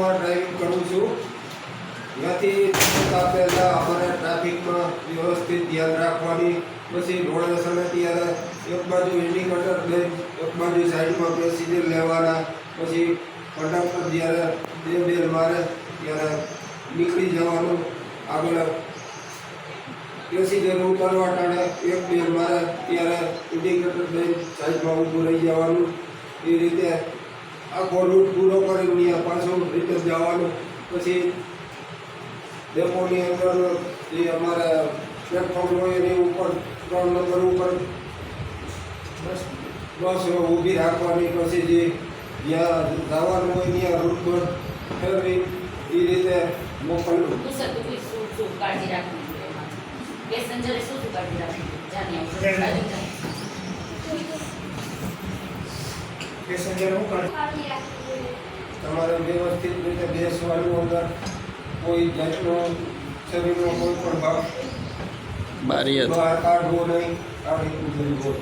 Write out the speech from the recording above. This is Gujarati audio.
વિસ્તારમાં ડ્રાઇવિંગ કરું છું. ત્યાંથી જતા પહેલાં અમારે ટ્રાફિકમાં વ્યવસ્થિત ધ્યાન રાખવાની. પછી ઢોળે સમય ત્યારે એક બાજુ ઇન્ડિકેટર દઈ એક બાજુ સાઈડમાં પ્રોસિજર લેવાના. પછી કંડક્ટર જ્યારે બેલ મારે ત્યારે નીકળી જવાનું. આગળ પ્રોસિજર ઉતારવા ટાણે એક બેલ મારે ત્યારે ઇન્ડિકેટર દઈ સાઈડમાં ઊભું રહી જવાનું. એ રીતે આખો રૂટ પૂરો કરીને પાછું રિટર્ન જવાનું. પછી ડેપોની અંદર જે અમારે પ્લેટફોર્મ હોય એની ઉપર 3 નંબર ઉપર બસ ઊભી રાખવાની. પછી જે જ્યાં જવાનું હોય ત્યાં રૂટ પર ફેરવી એ રીતે મોકલવું. કાળજી રાખવી પેસેન્જરે શું કાળજી રાખવી પેસેન્જર હું કરે તમારે વ્યવસ્થિત રીતે બેસવાનું. અંદર કોઈ જાતનો શરીરનો કોઈ પણ ભાગ બારી બહાર કાઢવો નહીં. આ રીતનું